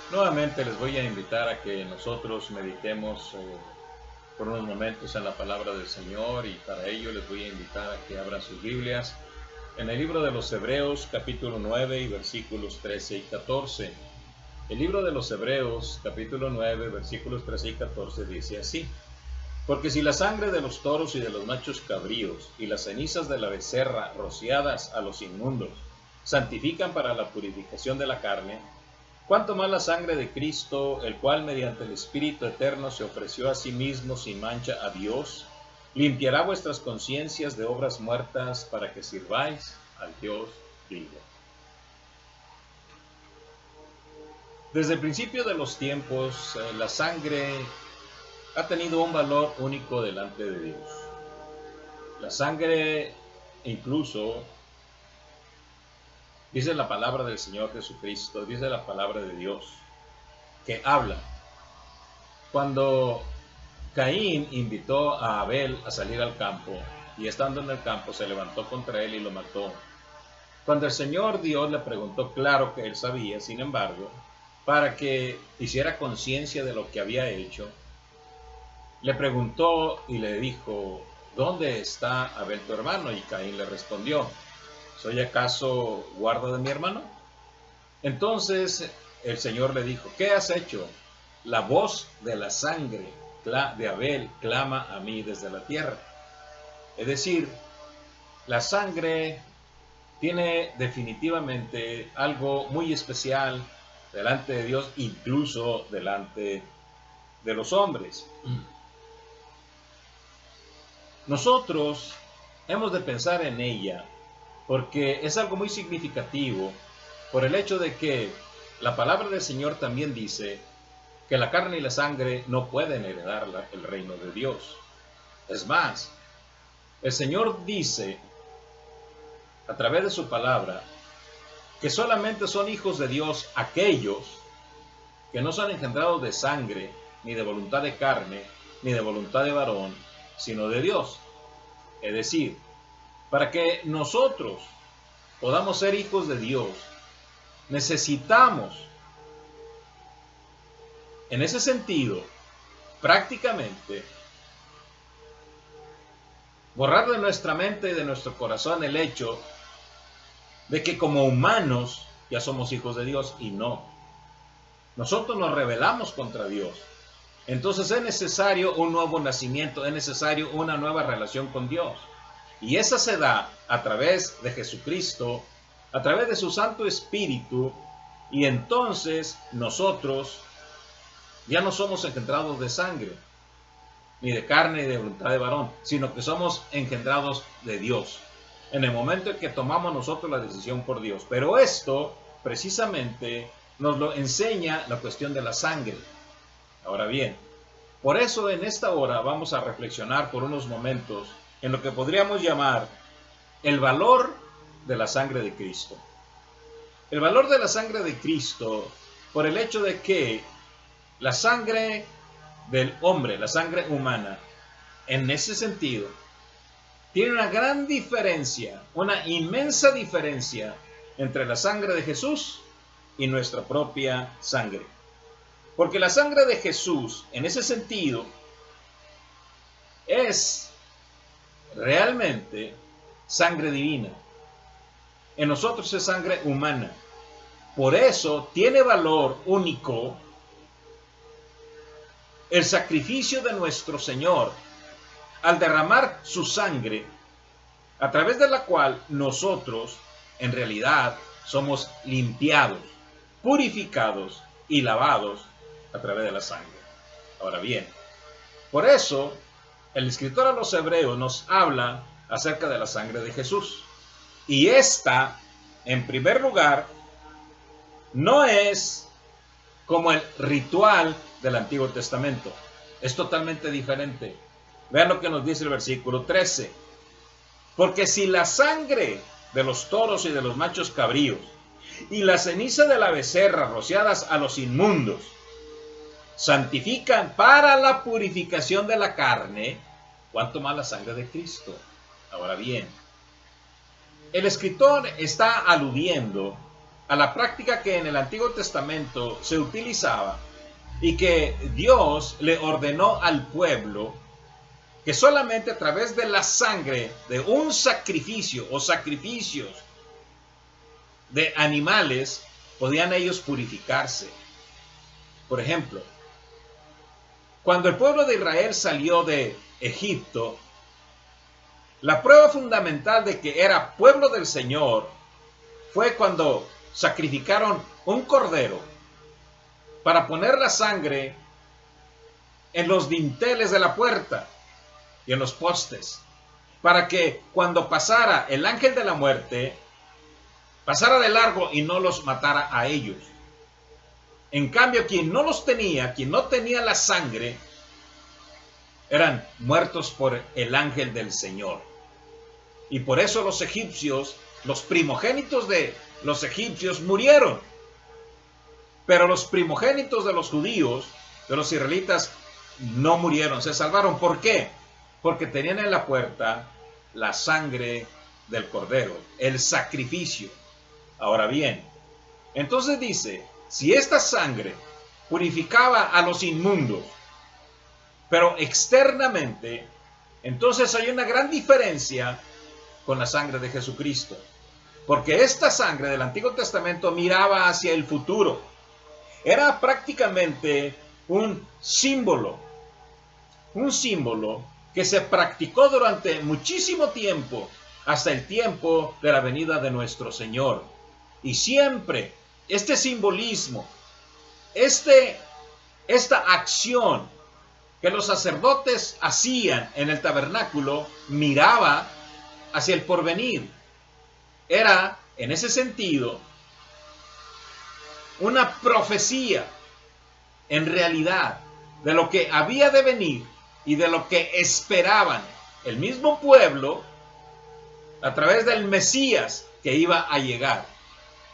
Nuevamente les voy a invitar a que nosotros meditemos por unos momentos en la palabra del Señor, y para ello les voy a invitar a que abran sus Biblias en el libro de los Hebreos capítulo 9 y versículos 13 y 14. El libro de los Hebreos capítulo 9 versículos 13 y 14 dice así: Porque si la sangre de los toros y de los machos cabríos y las cenizas de la becerra rociadas a los inmundos santifican para la purificación de la carne, cuánto más la sangre de Cristo, el cual mediante el Espíritu eterno se ofreció a sí mismo sin mancha a Dios, limpiará vuestras conciencias de obras muertas para que sirváis al Dios vivo. Desde el principio de los tiempos, la sangre ha tenido un valor único delante de Dios. La sangre, incluso, dice la palabra del Señor Jesucristo, dice la palabra de Dios, que habla. Cuando Caín invitó a Abel a salir al campo, y estando en el campo se levantó contra él y lo mató. Cuando el Señor Dios le preguntó, claro que él sabía, sin embargo, para que hiciera conciencia de lo que había hecho, le preguntó y le dijo, ¿dónde está Abel tu hermano? Y Caín le respondió, ¿soy acaso guarda de mi hermano? Entonces el Señor le dijo, ¿qué has hecho? La voz de la sangre de Abel clama a mí desde la tierra. Es decir, la sangre tiene definitivamente algo muy especial delante de Dios, incluso delante de los hombres. Nosotros hemos de pensar en ella porque es algo muy significativo, por el hecho de que la palabra del Señor también dice que la carne y la sangre no pueden heredar el reino de Dios. Es más, el Señor dice a través de su palabra que solamente son hijos de Dios aquellos que no son engendrados de sangre, ni de voluntad de carne, ni de voluntad de varón, sino de Dios. Es decir, para que nosotros podamos ser hijos de Dios, necesitamos, en ese sentido, prácticamente, borrar de nuestra mente y de nuestro corazón el hecho de que como humanos ya somos hijos de Dios, y no. Nosotros nos rebelamos contra Dios. Entonces es necesario un nuevo nacimiento, es necesario una nueva relación con Dios. Y esa se da a través de Jesucristo, a través de su Santo Espíritu, y entonces nosotros ya no somos engendrados de sangre, ni de carne, ni de voluntad de varón, sino que somos engendrados de Dios, en el momento en que tomamos nosotros la decisión por Dios. Pero esto, precisamente, nos lo enseña la cuestión de la sangre. Ahora bien, por eso en esta hora vamos a reflexionar por unos momentos en lo que podríamos llamar el valor de la sangre de Cristo. El valor de la sangre de Cristo por el hecho de que la sangre del hombre, la sangre humana, en ese sentido, tiene una gran diferencia, una inmensa diferencia entre la sangre de Jesús y nuestra propia sangre. Porque la sangre de Jesús, en ese sentido, es realmente sangre divina. En nosotros es sangre humana. Por eso tiene valor único el sacrificio de nuestro Señor al derramar su sangre, a través de la cual nosotros en realidad somos limpiados, purificados y lavados a través de la sangre. Ahora bien, por eso el escritor a los Hebreos nos habla acerca de la sangre de Jesús. Y esta, en primer lugar, no es como el ritual del Antiguo Testamento. Es totalmente diferente. Vean lo que nos dice el versículo 13. Porque si la sangre de los toros y de los machos cabríos y la ceniza de la becerra rociadas a los inmundos santifican para la purificación de la carne, ¿cuánto más la sangre de Cristo? Ahora bien, el escritor está aludiendo a la práctica que en el Antiguo Testamento se utilizaba y que Dios le ordenó al pueblo que solamente a través de la sangre de un sacrificio o sacrificios de animales podían ellos purificarse. Por ejemplo, cuando el pueblo de Israel salió de Egipto, la prueba fundamental de que era pueblo del Señor fue cuando sacrificaron un cordero para poner la sangre en los dinteles de la puerta y en los postes, para que cuando pasara el ángel de la muerte, pasara de largo y no los matara a ellos. En cambio, quien no los tenía, quien no tenía la sangre, eran muertos por el ángel del Señor. Y por eso los egipcios, los primogénitos de los egipcios murieron. Pero los primogénitos de los judíos, de los israelitas, no murieron, se salvaron. ¿Por qué? Porque tenían en la puerta la sangre del cordero, el sacrificio. Ahora bien, entonces dice, si esta sangre purificaba a los inmundos, pero externamente, entonces hay una gran diferencia con la sangre de Jesucristo. Porque esta sangre del Antiguo Testamento miraba hacia el futuro. Era prácticamente un símbolo que se practicó durante muchísimo tiempo, hasta el tiempo de la venida de nuestro Señor. Y siempre este simbolismo, esta acción que los sacerdotes hacían en el tabernáculo, miraba hacia el porvenir. Era, en ese sentido, una profecía, en realidad, de lo que había de venir y de lo que esperaban el mismo pueblo a través del Mesías que iba a llegar.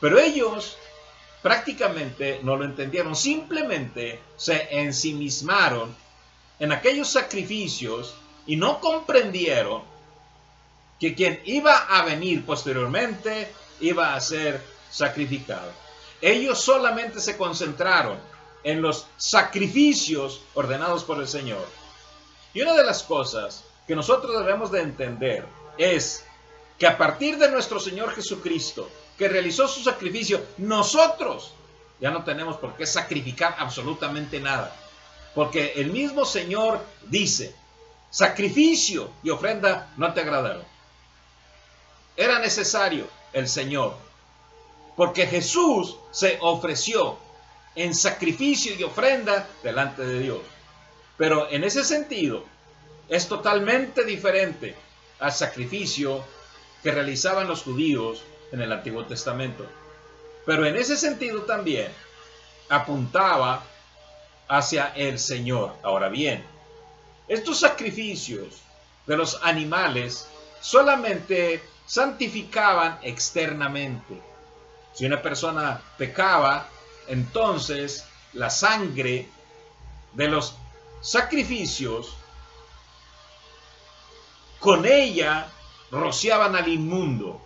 Pero ellos prácticamente no lo entendieron, simplemente se ensimismaron en aquellos sacrificios y no comprendieron que quien iba a venir posteriormente iba a ser sacrificado. Ellos solamente se concentraron en los sacrificios ordenados por el Señor. Y una de las cosas que nosotros debemos de entender es que a partir de nuestro Señor Jesucristo, que realizó su sacrificio, nosotros ya no tenemos por qué sacrificar absolutamente nada. Porque el mismo Señor dice, sacrificio y ofrenda no te agradaron. Era necesario el Señor, porque Jesús se ofreció en sacrificio y ofrenda delante de Dios. Pero en ese sentido, es totalmente diferente al sacrificio que realizaban los judíos en el Antiguo Testamento. Pero en ese sentido también apuntaba hacia el Señor. Ahora bien, estos sacrificios de los animales solamente santificaban externamente. Si una persona pecaba, entonces la sangre de los sacrificios, con ella rociaban al inmundo,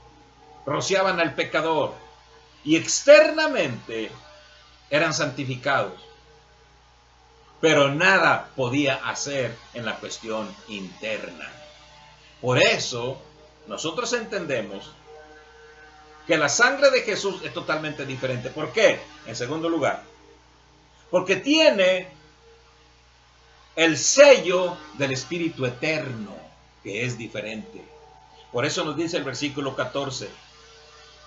rociaban al pecador, y externamente eran santificados. Pero nada podía hacer en la cuestión interna. Por eso, nosotros entendemos que la sangre de Jesús es totalmente diferente. ¿Por qué? En segundo lugar, porque tiene el sello del Espíritu Eterno, que es diferente. Por eso nos dice el versículo 14,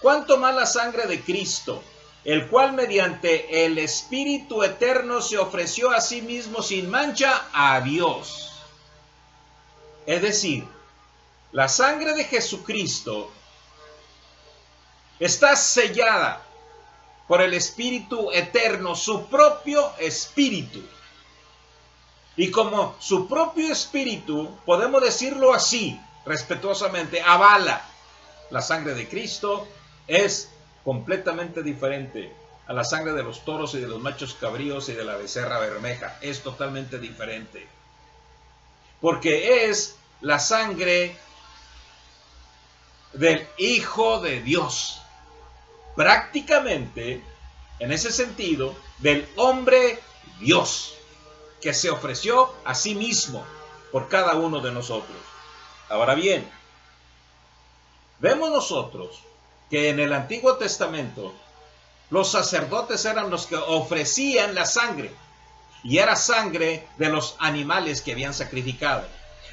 ¿cuánto más la sangre de Cristo, el cual mediante el Espíritu Eterno se ofreció a sí mismo sin mancha a Dios? Es decir, la sangre de Jesucristo está sellada por el Espíritu Eterno, su propio Espíritu. Y como su propio Espíritu, podemos decirlo así, respetuosamente, avala la sangre de Cristo, es completamente diferente a la sangre de los toros y de los machos cabríos y de la becerra bermeja. Es totalmente diferente. Porque es la sangre del Hijo de Dios. prácticamente, en ese sentido, del hombre Dios, que se ofreció a sí mismo por cada uno de nosotros. Ahora bien, vemos nosotros que en el Antiguo Testamento los sacerdotes eran los que ofrecían la sangre, y era sangre de los animales que habían sacrificado.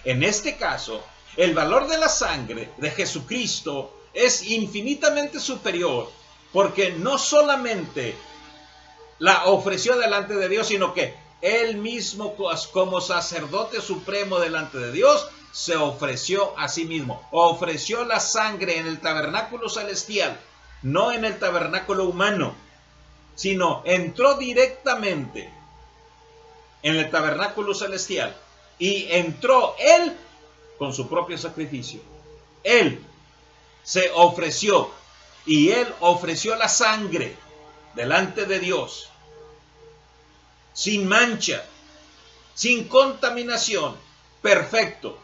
En este caso, el valor de la sangre de Jesucristo es infinitamente superior, porque no solamente la ofreció delante de Dios, sino que Él mismo, como sacerdote supremo delante de Dios, se ofreció a sí mismo. Ofreció la sangre en el tabernáculo celestial, no en el tabernáculo humano, sino entró directamente en el tabernáculo celestial y entró Él con su propio sacrificio. Él se ofreció y Él ofreció la sangre delante de Dios, sin mancha, sin contaminación, perfecto,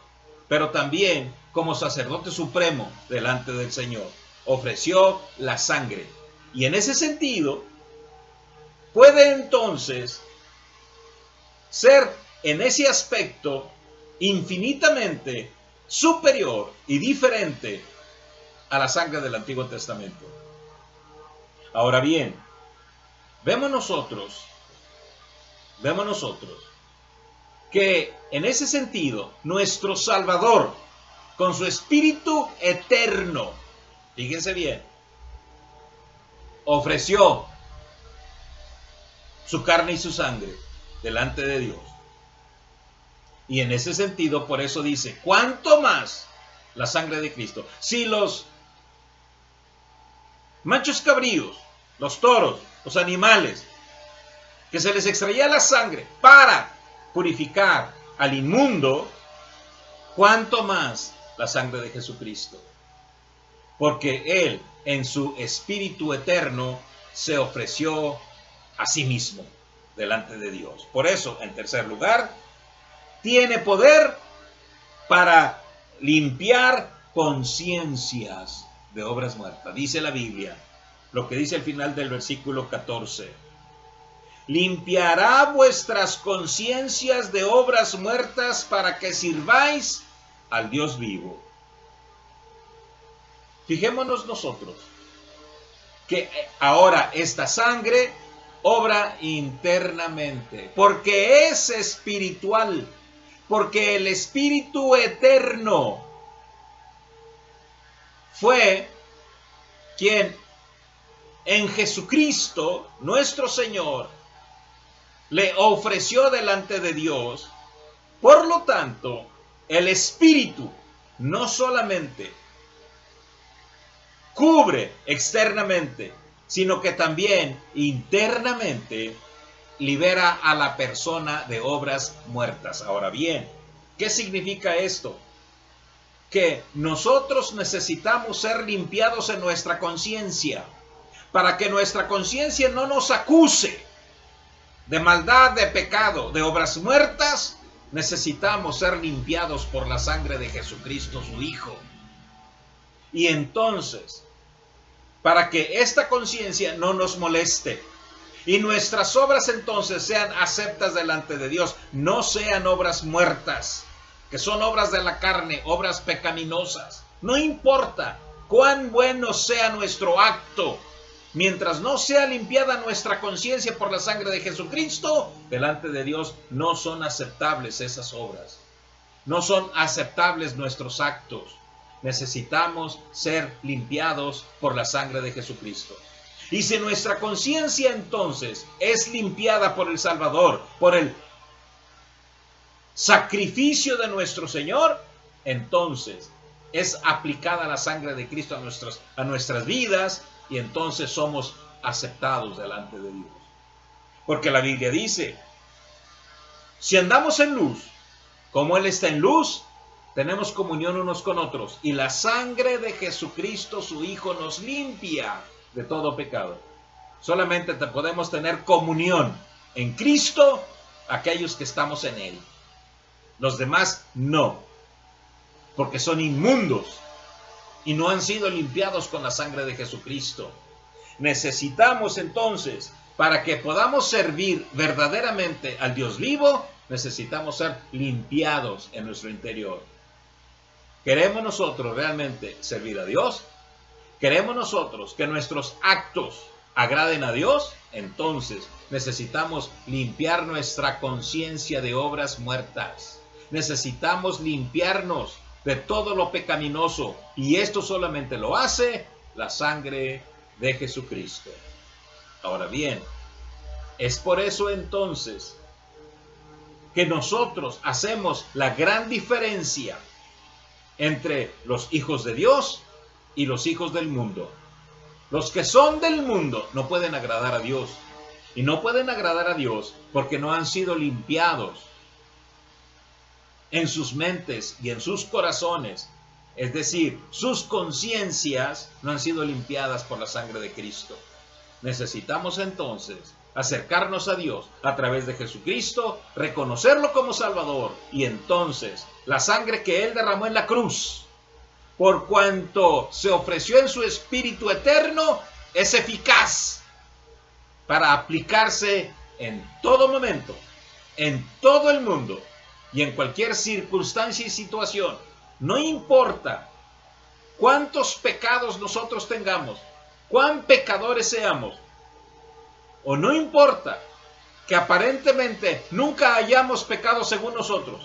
pero también como sacerdote supremo delante del Señor, ofreció la sangre. Y en ese sentido, puede entonces ser en ese aspecto infinitamente superior y diferente a la sangre del Antiguo Testamento. Ahora bien, vemos nosotros que en ese sentido nuestro Salvador, con su Espíritu eterno, fíjense bien, ofreció su carne y su sangre delante de Dios. Y en ese sentido, por eso dice, ¿cuánto más la sangre de Cristo? Si los machos cabríos, los toros, los animales, que se les extraía la sangre para purificar al inmundo, ¿cuánto más la sangre de Jesucristo? Porque Él, en su Espíritu eterno, se ofreció a sí mismo delante de Dios. Por eso, en tercer lugar, tiene poder para limpiar conciencias de obras muertas. Dice la Biblia, lo que dice al final del versículo 14. Limpiará vuestras conciencias de obras muertas para que sirváis al Dios vivo. Fijémonos nosotros que ahora esta sangre obra internamente, porque es espiritual, porque el Espíritu eterno fue quien en Jesucristo, nuestro Señor, le ofreció delante de Dios. Por lo tanto, el Espíritu no solamente cubre externamente, sino que también internamente libera a la persona de obras muertas. Ahora bien, ¿qué significa esto? Que nosotros necesitamos ser limpiados en nuestra conciencia, para que nuestra conciencia no nos acuse de maldad, de pecado, de obras muertas. Necesitamos ser limpiados por la sangre de Jesucristo, su Hijo. Y entonces, para que esta conciencia no nos moleste y nuestras obras entonces sean aceptas delante de Dios, no sean obras muertas, que son obras de la carne, obras pecaminosas. No importa cuán bueno sea nuestro acto, mientras no sea limpiada nuestra conciencia por la sangre de Jesucristo, delante de Dios no son aceptables esas obras. No son aceptables nuestros actos. Necesitamos ser limpiados por la sangre de Jesucristo. Y si nuestra conciencia entonces es limpiada por el Salvador, por el sacrificio de nuestro Señor, entonces es aplicada la sangre de Cristo a nuestras vidas, y entonces somos aceptados delante de Dios. Porque la Biblia dice, si andamos en luz, como Él está en luz, tenemos comunión unos con otros, y la sangre de Jesucristo, su Hijo, nos limpia de todo pecado. Solamente podemos tener comunión en Cristo aquellos que estamos en Él. Los demás no, porque son inmundos y no han sido limpiados con la sangre de Jesucristo. necesitamos entonces, para que podamos servir verdaderamente al Dios vivo, necesitamos ser limpiados en nuestro interior. ¿Queremos nosotros realmente servir a Dios? ¿Queremos nosotros que nuestros actos agraden a Dios? Entonces necesitamos limpiar nuestra conciencia de obras muertas. Necesitamos limpiarnos de todo lo pecaminoso, y esto solamente lo hace la sangre de Jesucristo. Ahora bien, es por eso entonces que nosotros hacemos la gran diferencia entre los hijos de Dios y los hijos del mundo. Los que son del mundo no pueden agradar a Dios, y no pueden agradar a Dios porque no han sido limpiados en sus mentes y en sus corazones. Es decir, sus conciencias no han sido limpiadas por la sangre de Cristo. Necesitamos entonces acercarnos a Dios a través de Jesucristo, reconocerlo como Salvador, y entonces la sangre que Él derramó en la cruz, por cuanto se ofreció en su Espíritu eterno, es eficaz para aplicarse en todo momento, en todo el mundo y en cualquier circunstancia y situación. No importa cuántos pecados nosotros tengamos, cuán pecadores seamos, o no importa que aparentemente nunca hayamos pecado según nosotros,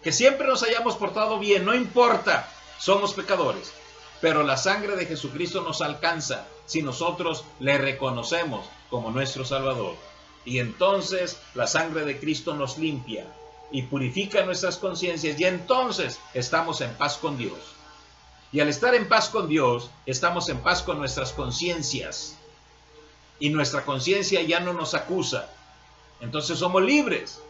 que siempre nos hayamos portado bien, no importa, somos pecadores. Pero la sangre de Jesucristo nos alcanza si nosotros le reconocemos como nuestro Salvador. Y entonces la sangre de Cristo nos limpia y purifica nuestras conciencias, y entonces estamos en paz con Dios. Y al estar en paz con Dios, estamos en paz con nuestras conciencias. Y nuestra conciencia ya no nos acusa. Entonces somos libres,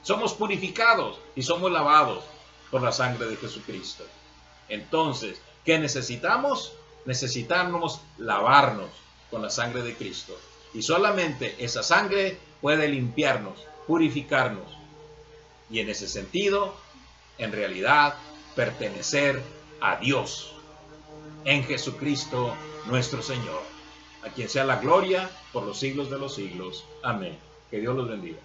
somos purificados y somos lavados por la sangre de Jesucristo. Entonces, ¿qué necesitamos? Necesitamos lavarnos con la sangre de Cristo. Y solamente esa sangre puede limpiarnos, purificarnos. Y en ese sentido, en realidad, pertenecer a Dios en Jesucristo nuestro Señor, a quien sea la gloria por los siglos de los siglos. Amén. Que Dios los bendiga.